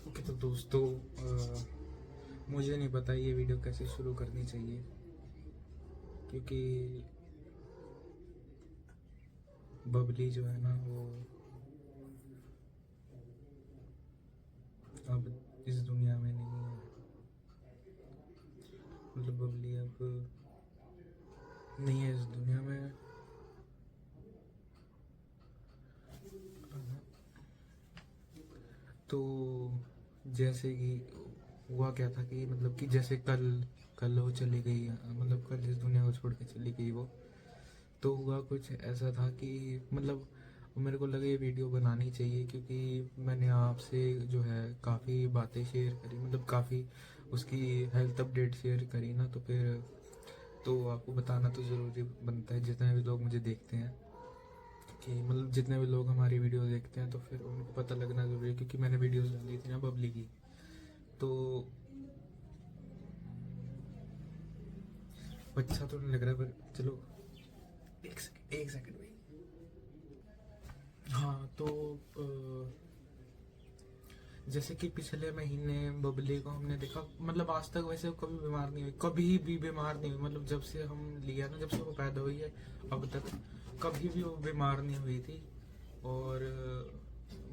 Okay तो दोस्तों, मुझे नहीं पता ये वीडियो कैसे शुरू करनी चाहिए, क्योंकि बबली जो है ना वो अब इस दुनिया में नहीं है। मतलब बबली अब नहीं है इस दुनिया में। तो जैसे कि हुआ क्या था कि मतलब कि जैसे कल कल वो चली गई, मतलब कल इस दुनिया को छोड़ के चली गई वो। तो हुआ कुछ ऐसा था कि मतलब मेरे को लगा ये वीडियो बनानी चाहिए, क्योंकि मैंने आपसे जो है काफ़ी बातें शेयर करी, मतलब काफ़ी उसकी हेल्थ अपडेट शेयर करी ना। तो फिर तो आपको बताना तो ज़रूरी बनता है, जितने भी लोग मुझे देखते हैं, कि मतलब जितने भी लोग हमारी वीडियो देखते हैं तो फिर उनको पता लगना ज़रूरी है, क्योंकि मैंने वीडियोस डाली थी ना बबली की। तो अच्छा तो नहीं लग रहा, पर चलो एक सेकंड भाई। हाँ तो जैसे कि पिछले महीने बबली को हमने देखा, मतलब आज तक वैसे वो कभी बीमार नहीं हुई, कभी भी बीमार नहीं हुई। मतलब जब से हम लिया ना, जब से वो पैदा हुई है अब तक कभी भी वो बीमार नहीं हुई थी। और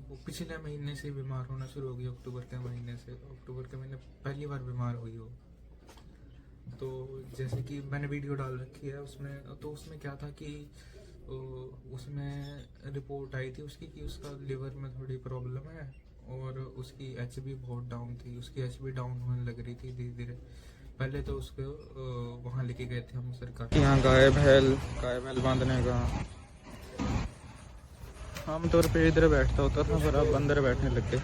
वो पिछले महीने से बीमार होना शुरू हो गई, अक्टूबर के महीने से। अक्टूबर के महीने पहली बार बीमार हुई हो। तो जैसे कि मैंने वीडियो डाल रखी है उसमें, तो उसमें क्या था कि उसमें रिपोर्ट आई थी उसकी कि उसका लिवर में थोड़ी प्रॉब्लम है, और उसकी एच बी बहुत डाउन थी। उसकी एच बी डाउन होने लग रही थी धीरे धीरे। पहले तो उसको वहाँ लेके गए थे हम सरकार, यहाँ गाय बैल बांधने का। आमतौर पे इधर बैठता होता था, पर अब अंदर बैठने लग गए।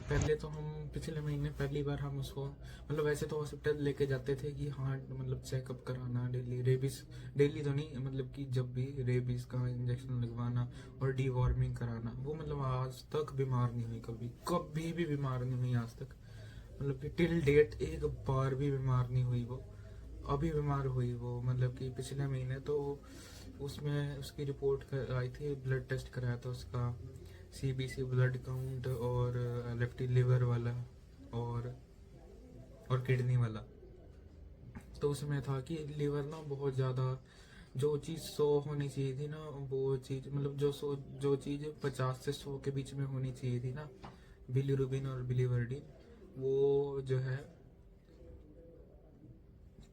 पहले तो हम पिछले महीने पहली बार हम उसको, मतलब वैसे तो हॉस्पिटल लेके जाते थे कि हाँ मतलब चेकअप कराना डेली, रेबीज डेली तो नहीं, मतलब कि जब भी रेबीज का इंजेक्शन लगवाना और डीवॉर्मिंग कराना। वो मतलब आज तक बीमार नहीं हुई, कभी कभी भी बीमार नहीं हुई आज तक। मतलब कि टिल डेट एक बार भी बीमार नहीं हुई वो। अभी बीमार हुई वो, मतलब कि पिछले महीने। तो उसमें उसकी रिपोर्ट आई थी, ब्लड टेस्ट कराया था उसका, सीबीसी ब्लड काउंट, और लेफ्टी लिवर वाला, और किडनी वाला। तो उसमें था कि लिवर ना बहुत ज़्यादा, जो चीज़ 100 होनी चाहिए थी ना, वो चीज़ मतलब जो चीज़ 50 से 100 के बीच में होनी चाहिए थी ना, बिलीरुबिन और बिलीवर्डिन, वो जो है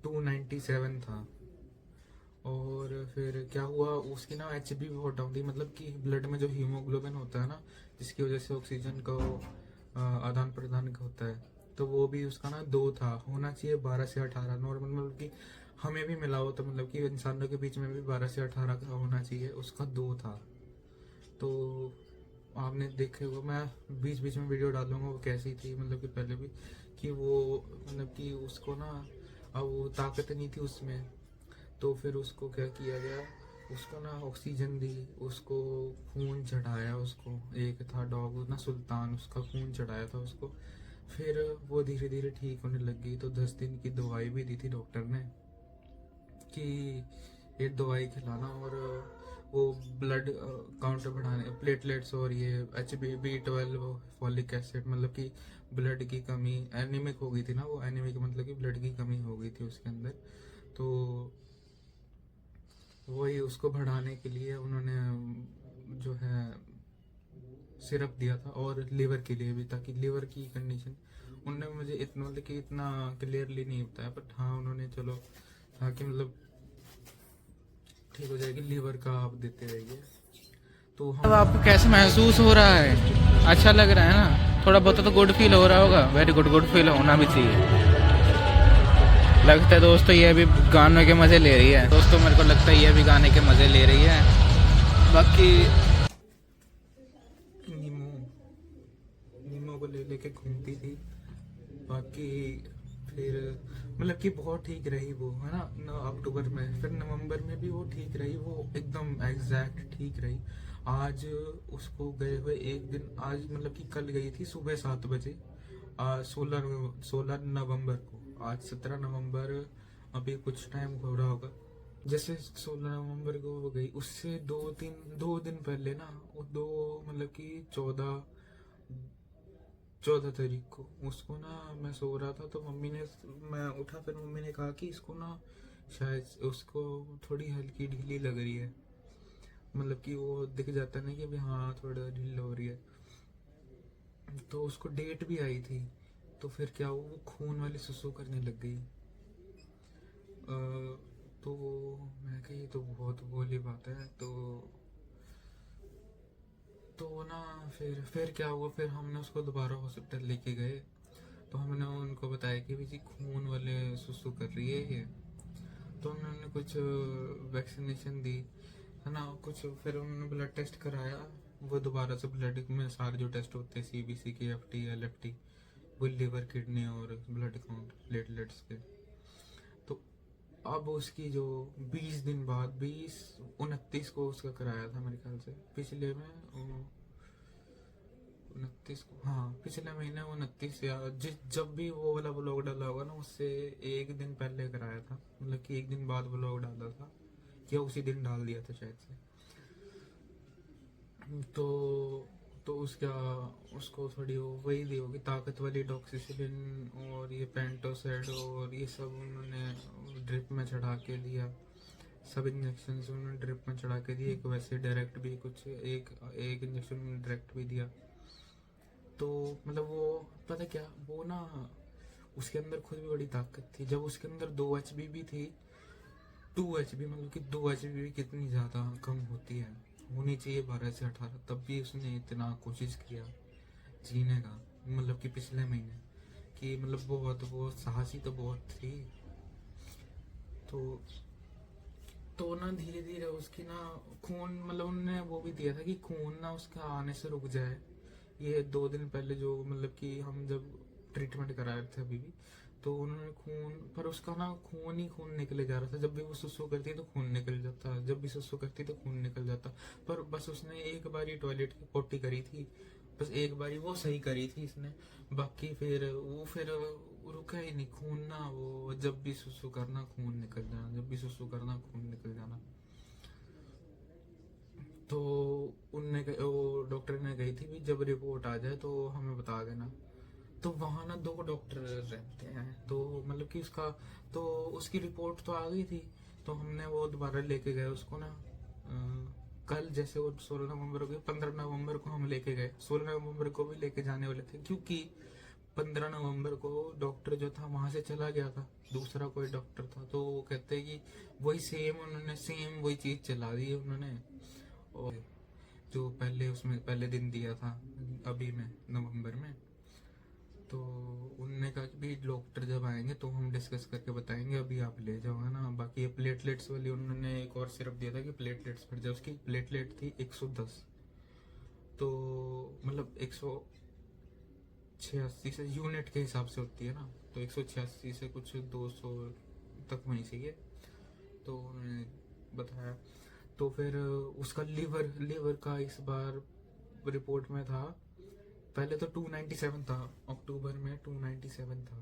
297 था। और फिर क्या हुआ, उसकी ना एच बी बहुत डाउन थी, मतलब कि ब्लड में जो हीमोग्लोबिन होता है ना, जिसकी वजह से ऑक्सीजन का आदान प्रदान होता है, तो वो भी उसका ना 2 था। होना चाहिए 12 से 18 नॉर्मल, मतलब कि हमें भी मिला हो तो मतलब कि इंसानों के बीच में भी 12 से 18 का होना चाहिए, उसका 2 था। तो आपने देखे हो, मैं बीच बीच में वीडियो डालूंगा वो कैसी थी, मतलब कि पहले भी, कि वो मतलब कि उसको ना अब वो ताकत नहीं थी उसमें। तो फिर उसको क्या किया गया, उसको ना ऑक्सीजन दी, उसको खून चढ़ाया। उसको एक था डॉग ना सुल्तान, उसका खून चढ़ाया था उसको। फिर वो धीरे धीरे ठीक होने लग गई। तो 10 दिन की दवाई भी दी थी डॉक्टर ने, कि ये दवाई खिलाना, और वो ब्लड काउंट बढ़ाने, प्लेटलेट्स, और ये Hb B12, फॉलिक एसिड, मतलब कि ब्लड की कमी, एनीमिक हो गई थी ना वो। एनीमिक मतलब कि ब्लड की कमी हो गई थी उसके अंदर। तो वही उसको बढ़ाने के लिए उन्होंने जो है सिरप दिया था, और लिवर के लिए भी, ताकि लिवर की कंडीशन उन्होंने मुझे इतना, मतलब कि इतना क्लियरली नहीं बताया, बट हाँ उन्होंने चलो ताकि मतलब ठीक हो जाएगी, लीवर का आप देते रहिए। तो हम, अब आपको कैसे महसूस हो रहा है? अच्छा लग रहा है ना? थोड़ा बहुत तो गुड फील हो रहा होगा। वेरी गुड, गुड फील होना भी चाहिए। लगता है दोस्तों ये भी गानों के मज़े ले रही है। दोस्तों मेरे को लगता है ये भी गाने के मज़े ले रही है। बाकी नीमो नीमो को ले लेके घूमती थी। बाकी फिर मतलब कि बहुत ठीक रही वो, है ना, अक्टूबर में। फिर नवंबर में भी वो ठीक रही, वो एकदम एग्जैक्ट ठीक रही। आज उसको गए हुए एक दिन, आज मतलब कि कल गई थी सुबह 7 बजे, 16 नवंबर को। आज 17 नवंबर, अभी कुछ टाइम हो रहा होगा। जैसे 16 नवंबर को वो गई, उससे 2 दिन पहले ना, वो दो मतलब कि 14 14 तारीख को। उसको ना मैं सो रहा था तो मम्मी ने, मैं उठा फिर मम्मी ने कहा कि इसको ना शायद उसको थोड़ी हल्की ढीली लग रही है, मतलब कि वो दिख जाता है ना कि भी हाँ थोड़ा ढील हो रही है। तो उसको डेट भी आई थी, तो फिर क्या हुआ, वो खून वाली सुसु करने लग गई। तो मैं कही ये तो बहुत भोली बात है। तो ना फिर क्या हुआ, फिर हमने उसको दोबारा हॉस्पिटल लेके गए। तो हमने उनको बताया कि भी जी खून वाले सुसु कर रही है ये। तो उन्होंने कुछ वैक्सीनेशन दी, है ना, कुछ। फिर उन्होंने ब्लड टेस्ट कराया। वो दोबारा से ब्लड में सारे जो टेस्ट होते हैं, CBC के, FT, LFT, वो लिवर, किडनी और ब्लड काउंट, प्लेटलेट्स के। तो अब उसकी जो 20 दिन बाद, 29 को उसका कराया था मेरे ख्याल से, पिछले में 29 को, हाँ पिछले महीने 29 या जब भी वो वाला ब्लॉग डाला होगा ना, उससे एक दिन पहले कराया था, मतलब कि एक दिन बाद ब्लॉग डाला था, या उसी दिन डाल दिया था शायद से। तो उसका, उसको थोड़ी वो वही दी होगी ताकत वाली डॉक्सीसिलिन और ये पेंटोसेड और ये सब उन्होंने ड्रिप में चढ़ा के दिया। सब इंजेक्शन उन्होंने ड्रिप में चढ़ा के दिए, एक वैसे डायरेक्ट भी कुछ, एक एक इंजेक्शन उन्होंने डायरेक्ट भी दिया। तो मतलब वो, पता क्या, वो ना उसके अंदर खुद भी बड़ी ताकत थी। जब उसके अंदर 2 HB भी थी, 2 HB, मतलब कि 2 HB भी कितनी ज़्यादा कम होती है, होनी चाहिए 12 से 18, तब भी उसने इतना कोशिश किया जीने का, मतलब कि पिछले महीने कि मतलब बहुत वो साहसी तो बहुत थी। तो ना धीरे धीरे उसकी ना खून, मतलब उन्होंने वो भी दिया था कि खून ना उसका आने से रुक जाए। ये 2 दिन पहले जो, मतलब कि हम जब ट्रीटमेंट करा रहे थे अभी भी, तो उन्होंने खून, पर उसका ना खून ही खून निकले जा रहा था। जब भी वो सुसु करती तो खून निकल जाता, जब भी सुसु करती तो खून निकल जाता। पर बस उसने एक बार ही टॉयलेट की पोटी करी थी, बस एक बार ही वो सही करी थी इसने। बाकी फिर रुका ही नहीं खून ना, वो जब भी सुसु करना खून निकल जाना, जब भी सुसु करना खून निकल जाना। तो वो डॉक्टर ने कही थी भी जब रिपोर्ट आ जाए तो हमें बता देना। तो वहाँ ना 2 डॉक्टर रहते हैं, तो मतलब कि उसका, तो उसकी रिपोर्ट तो आ गई थी। तो हमने वो दोबारा लेके गए उसको ना, कल जैसे वो 16 नवंबर हो गई, 15 नवंबर को हम लेके गए। 16 नवंबर को भी लेके जाने वाले थे, क्योंकि 15 नवंबर को डॉक्टर जो था वहां से चला गया था, दूसरा कोई डॉक्टर था। तो वो कहते हैं कि वही सेम, उन्होंने सेम वही चीज चला दी है उन्होंने, और जो पहले उसमें पहले दिन दिया था अभी में नवंबर में। तो उनने कहा कि भाई डॉक्टर जब आएंगे तो हम डिस्कस करके बताएंगे, अभी आप ले जाओ, है ना। बाकी ये प्लेटलेट्स वाली उन्होंने एक और सिरप दिया था कि प्लेटलेट्स बढ़ जाए। उसकी प्लेटलेट थी 110, तो मतलब 186 से यूनिट के हिसाब से होती है ना, तो 186 से कुछ 200 तक होनी चाहिए, तो उन्होंने बताया। तो फिर उसका लीवर का इस बार रिपोर्ट में था, पहले तो 297 था, अक्टूबर में 297 था।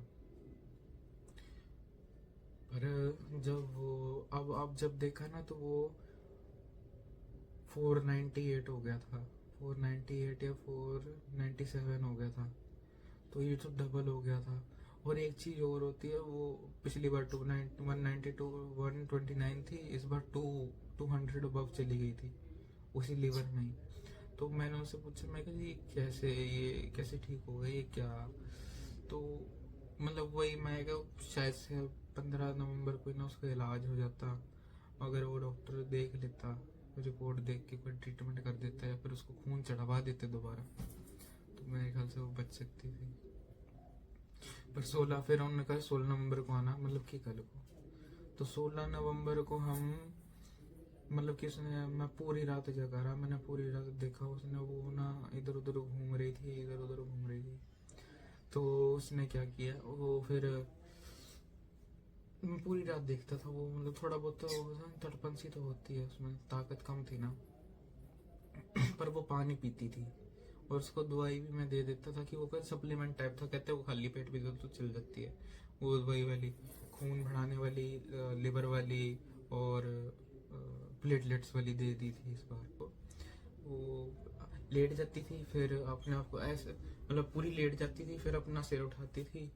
पर जब वो, अब जब देखा ना तो वो 498 हो गया था, 498 या 497 हो गया था। तो ये तो डबल हो गया था। और एक चीज और होती है, वो पिछली बार 192 129 थी, इस बार 200 अबव चली गई थी उसी लीवर में ही। तो मैंने उनसे पूछा, मैं कहा ये कैसे ठीक हो गया, ये क्या। तो मतलब वही मैं क्या, शायद से 15 नवंबर को ना उसका इलाज हो जाता, अगर वो डॉक्टर देख लेता, रिपोर्ट देख के कोई ट्रीटमेंट कर देता या फिर उसको खून चढ़वा देते दोबारा, तो मेरे ख्याल से वो बच सकती थी। पर 16, फिर उन्होंने कहा 16 नवंबर को आना, मतलब कि कल को। तो 16 नवंबर को हम, मतलब कि उसने, मैं पूरी रात जगा रहा, मैंने पूरी रात देखा उसने, वो ना इधर उधर घूम रही थी, इधर उधर घूम रही थी। तो उसने क्या किया, वो फिर मैं पूरी रात देखता था वो, मतलब थोड़ा बहुत तो तड़पन सी तो होती है उसमें, ताकत कम थी ना। पर वो पानी पीती थी, और उसको दवाई भी मैं दे देता था कि वो कोई सप्लीमेंट टाइप था, कहते हैं वो खाली पेट भी दो तो चल जाती है, वो वही वाली खून बढ़ाने वाली, लिवर वाली और प्लेटलेट्स वाली दे दी थी इस बार को। वो लेट जाती थी, फिर अपने आप को ऐसे मतलब पूरी लेट जाती थी, फिर अपना सिर उठाती थी,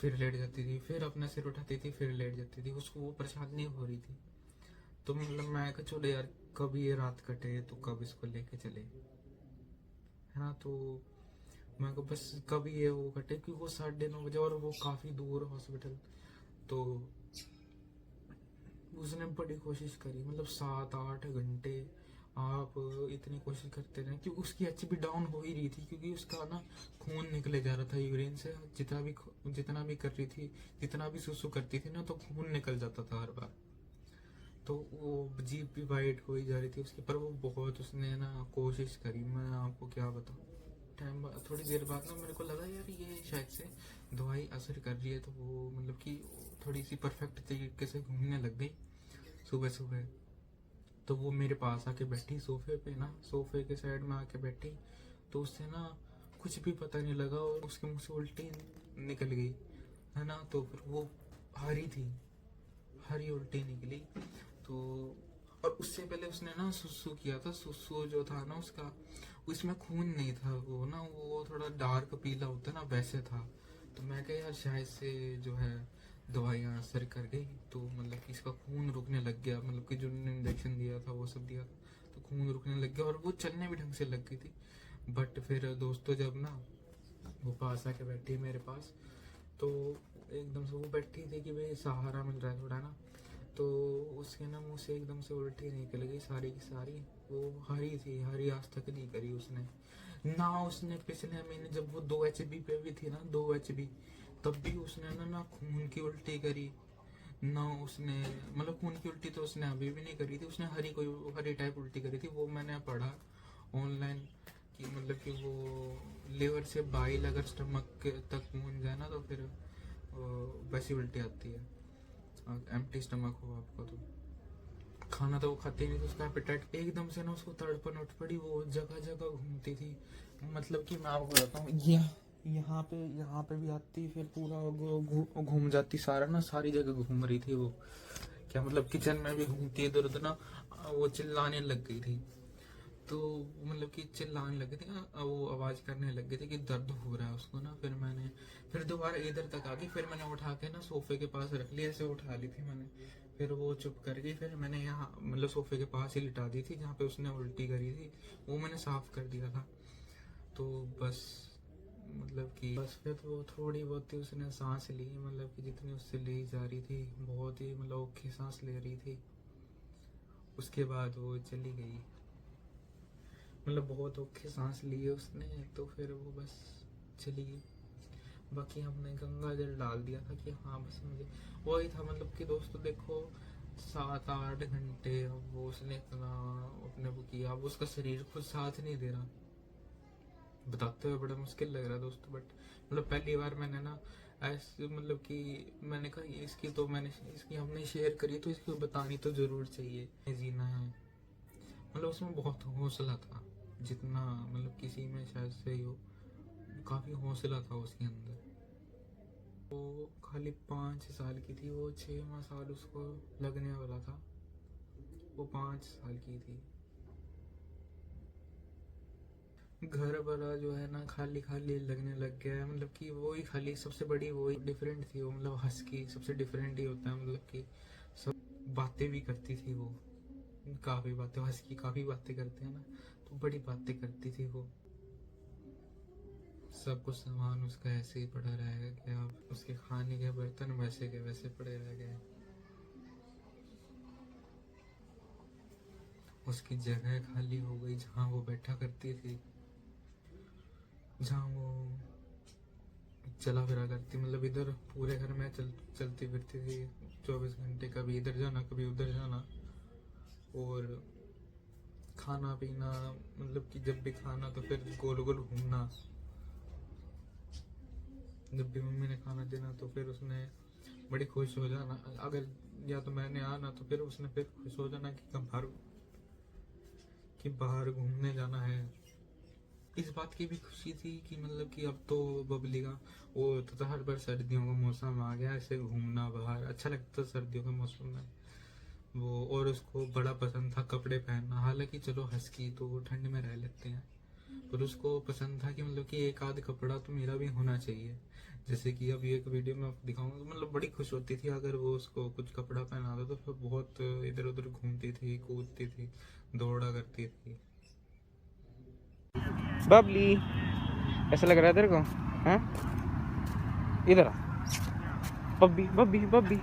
फिर लेट जाती थी, फिर अपना सिर उठाती थी, फिर लेट जाती थी। उसको वो परेशानी हो रही थी। तो मतलब मैं कहा चलो यार, कब ये रात कटे तो कब इसको लेके चले, है ना। तो मैं को बस कब ये वो कटे, क्योंकि वो 9:30 बजे और वो काफ़ी दूर हॉस्पिटल। तो उसने बड़ी कोशिश करी, मतलब 7-8 घंटे आप इतनी कोशिश करते रहे, क्योंकि उसकी एचबी डाउन हो ही रही थी, क्योंकि उसका ना खून निकले जा रहा था यूरिन से। जितना भी कर रही थी, जितना भी सुसु करती थी ना, तो खून निकल जाता था हर बार। तो वो जीप भी वाइट हो ही जा रही थी उसकी, पर वो बहुत उसने ना कोशिश करी, मैं आपको क्या बताऊँ। थोड़ी देर बाद ना मेरे को लगा यार ये शायद से दवाई असर कर रही है, तो वो मतलब कि थोड़ी सी परफेक्ट तरीके से घूमने लग गई सुबह सुबह। तो वो मेरे पास आके बैठी सोफे पे ना, सोफे के साइड में आके बैठी। तो उससे ना कुछ भी पता नहीं लगा और उसके मुंह से उल्टी निकल गई, है ना। तो फिर वो हरी थी, हरी उल्टी निकली। तो और उससे पहले उसने ना सुसु किया था, सुसु जो था ना उसका, उसमें खून नहीं था, वो ना वो थोड़ा डार्क पीला होता है ना, वैसे था। तो मैं कहा यार शायद से जो है दवाइयाँ असर कर गई, तो मतलब कि इसका खून रुकने लग गया, मतलब कि जो इंजेक्शन दिया था वो सब दिया था, तो खून रुकने लग गया और वो चलने भी ढंग से लग गई थी। बट फिर दोस्तों जब ना वो पास आके बैठी मेरे पास, तो एकदम से वो बैठी थी कि भाई सहारा मिल रहा है थोड़ा ना। तो उसके ना मुंह से एकदम से उल्टी निकल गई सारी की सारी। वो हरी थी, हरी आज तक नहीं करी उसने ना। उसने पिछले महीने जब वो 2 HB पे भी थी ना, 2 HB, तब भी उसने ना खून की उल्टी करी ना उसने। मतलब खून की उल्टी तो उसने अभी भी नहीं करी थी, उसने हरी टाइप उल्टी करी थी। वो मैंने पढ़ा ऑनलाइन कि मतलब कि वो लिवर से बाइल अगर स्टमक तक पहुंच जाए ना, तो फिर वैसी उल्टी आती है, एम्प्टी स्टमक हो आपको तो। खाना तो वो खाती नहीं, तो उसका एपेटाइट एकदम से ना उसको तड़पन उठ पड़ी, वो जगह जगह घूमती थी। मतलब कि मैं आपको बताता हूँ, यहाँ पे भी आती, फिर पूरा घूम जाती, सारा ना सारी जगह घूम रही थी वो। क्या मतलब किचन में भी घूमती, इधर उधर ना। वो चिल्लाने लग गई थी। तो मतलब कि चिल्लाने लगे थे ना, वो आवाज करने लग गई थी कि दर्द हो रहा है उसको ना। फिर दोबारा इधर तक आ गई, फिर मैंने उठा के ना सोफे के पास रख लिया, ऐसे उठा ली थी मैंने। फिर वो चुप कर गई, फिर मैंने यहाँ मतलब सोफे के पास ही लिटा दी थी जहाँ पे उसने उल्टी करी थी, वो मैंने साफ कर दिया था। तो बस मतलब कि बस फिर वो थोड़ी बहुत ही उसने सांस ली, मतलब कि जितनी उससे ली जा रही थी, बहुत ही मतलब औखी सांस ले रही थी। उसके बाद वो चली गई, मतलब बहुत औखी सांस ली है उसने, तो फिर वो बस चली गई। बाकी हमने गंगा जल डाल दिया था कि हाँ बस मुझे वही था, मतलब कि दोस्तों देखो 7-8 घंटे अब वो उसने इतना अपने को किया, अब उसका शरीर खुद साथ नहीं दे रहा। बताते हुए बड़ा मुश्किल लग रहा है दोस्तों, बट मतलब पहली बार मैंने ना ऐसे मतलब कि मैंने कहा इसकी तो मैंने इसकी हमने शेयर करी, तो इसको बतानी तो जरूर चाहिए। जीना है, मतलब उसमें बहुत हौसला था, जितना मतलब किसी में शायद से ही हो। काफ़ी हौसला था उसके अंदर। वो खाली 5 साल की थी, वो 6वां साल उसको लगने वाला था। वो 5 साल की थी। घर बड़ा जो है ना खाली खाली लगने लग गया है, मतलब कि वो ही खाली सबसे बड़ी वो ही डिफरेंट थी वो, मतलब हंस की सबसे डिफरेंट ही होता है, मतलब कि सब बातें भी करती थी वो। काफ़ी बातें, हंस की काफ़ी बातें करते हैं ना, तो बड़ी बातें करती थी वो। सब कुछ सामान उसका ऐसे ही पड़ा रह गया, उसके खाने के बर्तन वैसे के वैसे पड़े रह गए। उसकी जगह खाली हो गई जहाँ वो बैठा करती थी, जहाँ वो चला फिरा करती, मतलब इधर पूरे घर में चलती फिरती थी 24 घंटे, कभी इधर जाना कभी उधर जाना। और खाना पीना, मतलब कि जब भी खाना तो फिर गोल गोल घूमना। जब भी मम्मी ने खाना देना तो फिर उसने बड़ी खुश हो जाना, अगर या तो मैंने आना तो फिर उसने फिर खुश हो जाना कि बाहर घूमने जाना है। इस बात की भी खुशी थी कि मतलब कि अब तो बबली का वो तथा हर बार सर्दियों का मौसम आ गया, ऐसे घूमना बाहर अच्छा लगता था सर्दियों के मौसम में वो। और उसको बड़ा पसंद था कपड़े पहनना, हालांकि चलो हंस की तो वो ठंड में रह लेते हैं, पर उसको पसंद था कि मतलब कि एक आध कपड़ा तो मेरा भी होना चाहिए। जैसे कि अभी एक वीडियो में आपको दिखाऊंगा, तो मतलब बड़ी खुश होती थी अगर वो उसको कुछ कपड़ा पहना दो, तो फिर बहुत इधर उधर घूमती थी, कूदती थी, दौड़ा करती थी। बबली, ऐसा लग रहा है तेरे को? हैं? इधर आ। बब्बी बब्बी बब्बी,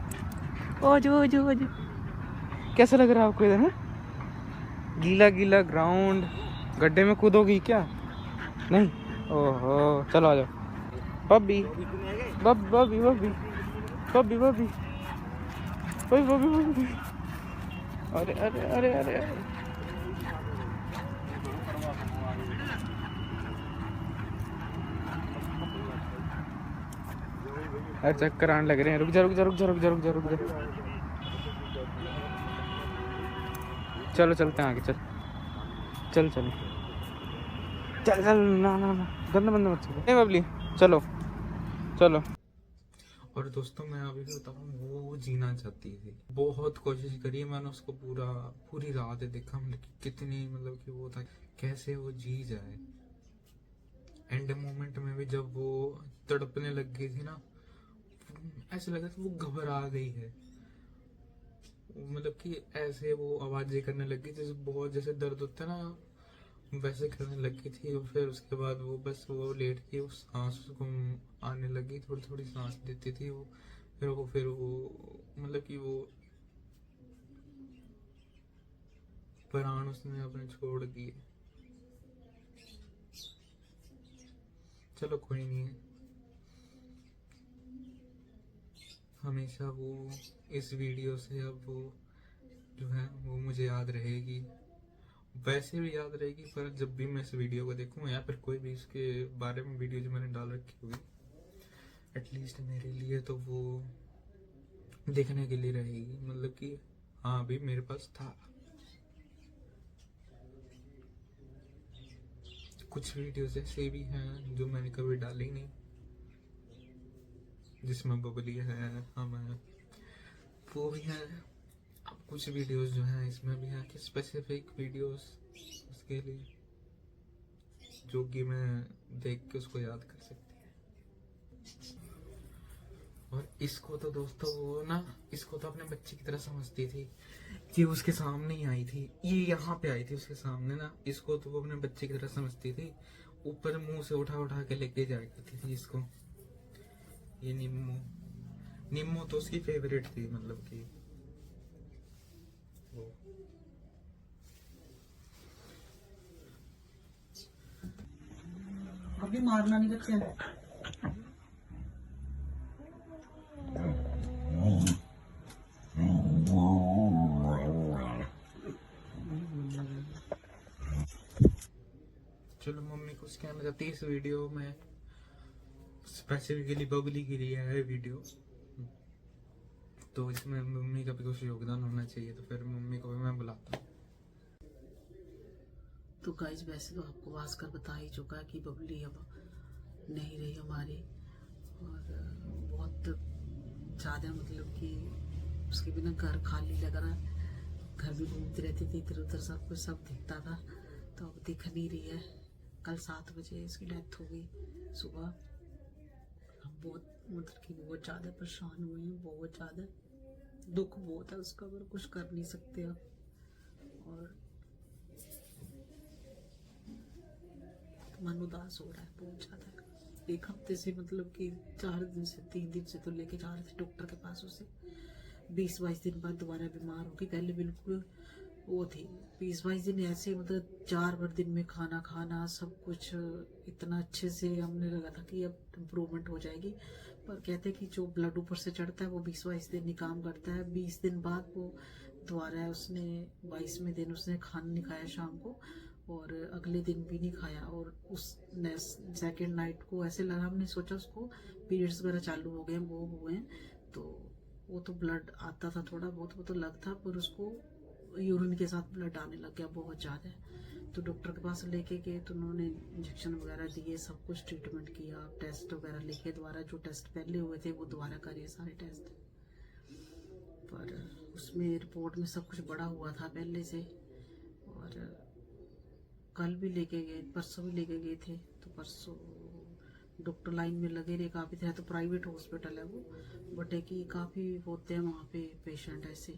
ओ जो जो जो, कैसा लग रहा है आपको इधर? है गीला गीला ग्राउंड, गड्ढे में कूदोगी क्या? नहीं? ओहो, चलो आ जाओ। बब्बी बब्बी बब्बी बब्बी बब्बी बब्बी बब्बी बब्बी बब्बी, अरे अरे अरे अरे अरे, अरे चक्कर आने लग रहे हैं। रुक जा रुक जा रुक जा रुक जा रुक जा रुक जा, चलो चलते हैं आगे, चल चल चल चल चल, ना ना ना, गंदा बंदा मत चलो। बबली चलो चलो। और दोस्तों मैं अभी भी बताऊँ, वो जीना चाहती थी, बहुत कोशिश करी मैंने उसको, पूरी रात देखा मतलब कि कितनी, मतलब कि वो था कैसे वो जी जाए। एंड मोमेंट में भी जब वो तड़पने लग गई थी ना, ऐसा लगा था वो घबरा गई है। मतलब कि ऐसे वो आवाजें करने लगी जैसे बहुत, जैसे दर्द होता है ना, वैसे करने लगी थी। और फिर उसके बाद वो बस वो लेट के वो सांस उसको आने लगी, थोड़ी थोड़ी सांस देती थी वो। फिर वो मतलब कि वो प्राण उसने अपने छोड़ दिए। चलो कोई नहीं है, हमेशा वो इस वीडियो से अब वो जो है वो मुझे याद रहेगी। वैसे भी याद रहेगी, पर जब भी मैं इस वीडियो को देखूं या फिर कोई भी इसके बारे में वीडियो जो मैंने डाल रखी होगी, एटलीस्ट मेरे लिए तो वो देखने के लिए रहेगी। मतलब कि हाँ भी मेरे पास था। कुछ वीडियोस ऐसे भी हैं जो मैंने कभी डाली नहीं, जिसमें बबली है, हम है, वो भी है। अब कुछ वीडियोस जो हैं इसमें भी है कि स्पेसिफिक वीडियोस उसके लिए, जो कि मैं देख के उसको याद कर सकती है। और इसको तो दोस्तों वो ना, इसको तो अपने बच्चे की तरह समझती थी कि उसके सामने ही आई थी, ये यहाँ पे आई थी उसके सामने ना, इसको तो वो अपने बच्चे की तरह समझती थी। ऊपर मुंह से उठा उठा के लेके जाया करती थी इसको। ये निम्मू, निम्मू तो उसकी फेवरेट थी, मतलब कि वो। अभी मारना नहीं बच्चे ने। चलो मम्मी कुछ कहना चाहती है इस वीडियो में, स्पेसिफिकली बबली के लिए है वीडियो, तो इसमें मम्मी का भी कुछ योगदान होना चाहिए, तो फिर मम्मी को भी मैं बुलाता हूँ। तो गाइस वैसे तो आपको भास्कर बता ही चुका है कि बबली अब नहीं रही हमारी, और बहुत ज़्यादा मतलब कि उसके बिना घर खाली लग रहा है। घर भी घूमती रहती थी इधर उधर, सब कुछ सब दिखता था, तो अब दिख नहीं रही है। कल 7 बजे इसकी डेथ हो गई सुबह। हम बहुत मतलब कि बहुत ज़्यादा परेशान हुए हैं, बहुत ज़्यादा दुख बहुत है उसका, पर कुछ कर नहीं सकते अब। और मन उदास हो रहा है बहुत ज्यादा। एक हफ्ते से मतलब कि 4 दिन से 3 दिन से तो लेके जा रहे थे डॉक्टर के पास उसे। 20-22 दिन बाद दोबारा बीमार होगी। पहले बिल्कुल वो थी, 20-22 दिन ऐसे मतलब 4 बार दिन में खाना खाना, सब कुछ इतना अच्छे से हमने लगा था कि अब इम्प्रूवमेंट हो जाएगी। पर कहते हैं कि जो ब्लड ऊपर से चढ़ता है वो 20-22 दिन ही काम करता है। 20 दिन बाद वो दोबारा उसने 22वें दिन उसने खाना नहीं खाया शाम को, और अगले दिन भी नहीं खाया। और उस सेकेंड नाइट को ऐसे लगा, हमने सोचा उसको पीरियड्स वगैरह चालू हो गए, वो हुए हैं, तो वो तो ब्लड आता था थोड़ा बहुत, वो तो लगता, पर उसको यूरिन के साथ ब्लड आने लग गया बहुत ज़्यादा। तो डॉक्टर के पास लेके गए तो उन्होंने इंजेक्शन वगैरह दिए, सब कुछ ट्रीटमेंट किया, टेस्ट वगैरह लिखे, दोबारा जो टेस्ट पहले हुए थे वो दोबारा करे सारे टेस्ट। पर उसमें रिपोर्ट में सब कुछ बड़ा हुआ था पहले से। और कल भी लेके गए, परसों भी लेके गए थे, तो परसों डॉक्टर लाइन में लगे रहे काफ़ी थे। तो प्राइवेट हॉस्पिटल है वो, बट है कि काफ़ी होते हैं वहाँ पे पेशेंट ऐसे।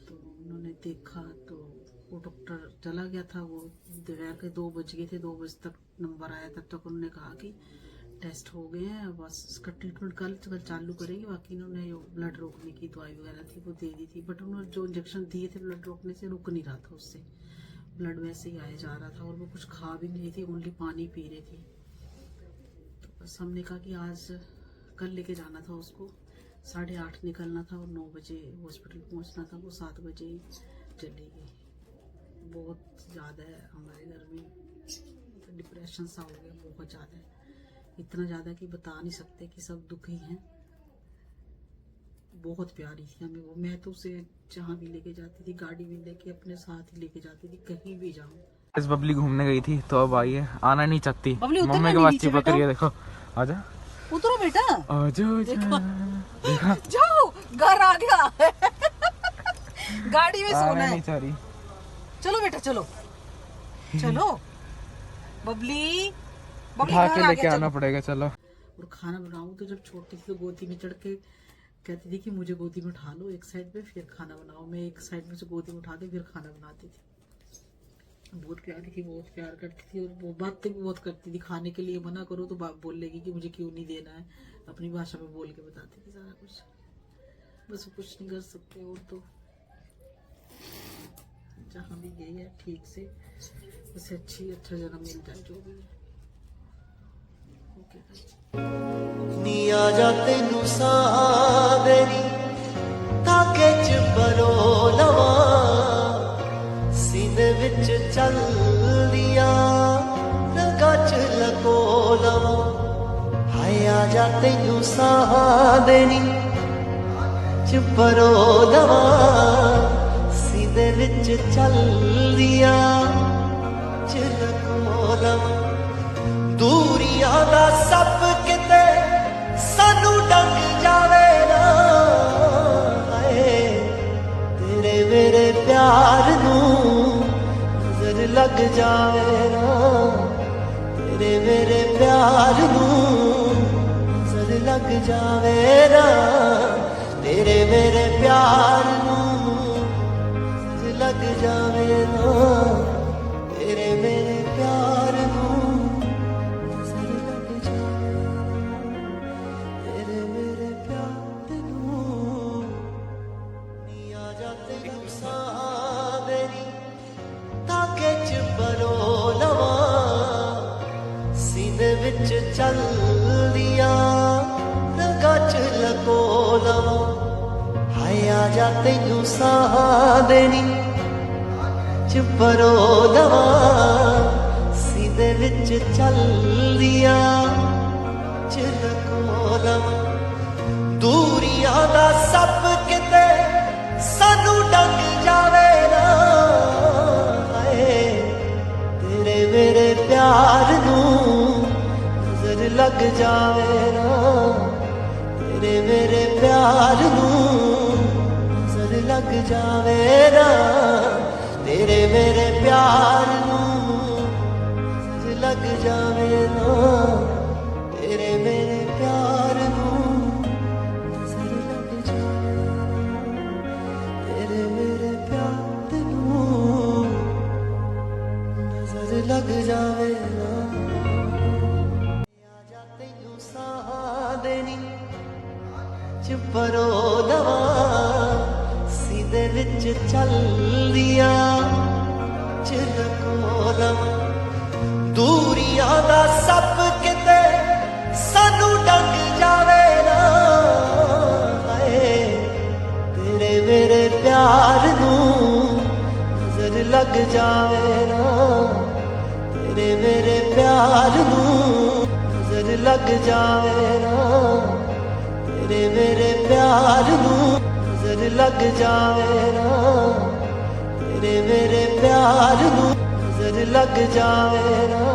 तो उन्होंने देखा तो वो डॉक्टर चला गया था, वो दोपहर के 2 बज गए थे, 2 बजे तक नंबर आया। तब तक उन्होंने कहा कि टेस्ट हो गए हैं, बस इसका ट्रीटमेंट कल चालू करेंगे। बाकी इन्होंने जो ब्लड रोकने की दवाई वगैरह थी वो दे दी थी, बट उन्होंने जो इंजेक्शन दिए थे ब्लड रोकने से रुक नहीं रहा था, उससे ब्लड वैसे ही आया जा रहा था। और वो कुछ खा भी नहीं रही थी, ओनली पानी पी रही थी। तो बस हमने कहा कि आज कल लेके जाना था उसको, 8:30 निकलना था और 9 बजे हॉस्पिटल पहुंचना था। वो 7 बजे ही चली गई। बहुत ज़्यादा है हमारे घर में, तो डिप्रेशन सा हो गया, बहुत ज़्यादा है, इतना ज़्यादा कि बता नहीं सकते कि सब दुखी हैं। बहुत प्यारी थी हमें वो, मैं तो उसे जहाँ भी लेके जाती थी, गाड़ी में लेके अपने साथ ही लेके जाती थी, कहीं भी जाऊँ। इस बबली घूमने गई थी तो अब आई है, आना नहीं चाहती। बबली उतर मम्मी के नहीं बाद नीचे चिपक रही है, बेटा। देखो आजा उतरो बेटा, आजा देखो। देखा जाओ, घर आ गया। गाड़ी में सोना आना है। नहीं चाह रही। चलो बेटा, चलो चलो बबली, उठा घर के आ लेके गया, आना चलो। पड़ेगा, चलो। और खाना बनाऊं तो जब छोटी थी तो गोदी में चढ़ के कहती थी कि मुझे गोदी में उठा लो एक साइड पे, फिर खाना बनाओ। मैं एक साइड में से गोदी में उठा के फिर खाना बनाती थी। बहुत प्यारी थी, बहुत प्यार करती थी, और वो बातें भी बहुत करती थी। खाने के लिए मना करो तो बाप बोल लेगी कि मुझे क्यों नहीं देना है, अपनी भाषा में बोल के बताती थी सारा कुछ। बस वो कुछ नहीं कर सकते, और तो जहाँ भी गई है ठीक से उसे अच्छा जन्म मिल जाए, जो भी है। नी आ जा तेनू सावेरी ताके च परो लवा, सीने विच चल दिया रगा च लको लवा। हाय आ जा तेनू सावेरी च परो लवा, सीने विच चल दिया च लको लवा। दूरियां दा सब किते सानू डंग जावे ना, हाय तेरे मेरे प्यार नू नजर लग जावे ना, तेरे मेरे प्यार नू नजर लग जावे ना, तेरे मेरे प्यार नू नजर लग जावे ना, तेरे मेरे प्यार नू विच चल दिया रगा च लको लवा। हाय आ जा तैनू साह देनी च परो लवा, सीधे विच चल दिया च लको लवा। दूरियां दा सब किते सानू डंग जावे ना, हाय तेरे मेरे प्यार नू लग जावे ना, तेरे मेरे प्यार नू नजर लग जावे ना, तेरे मेरे प्यार नू नजर लग जावे ना, तेरे मेरे प्यार नू नजर लग जावे, तेरे मेरे प्यार नू नजर लग जावे ना। च परो लवा, सीधे विच चल दिया च लको लवा। दूरियां दा सब किते सानू डंग जावे ना, हाय तेरे मेरे प्यार नू नजर लग जावे ना, तेरे मेरे प्यार नू नजर लग जावे ना, तेरे मेरे प्यार नू नजर लग जावे ना, तेरे मेरे प्यार नू नजर लग जावे ना।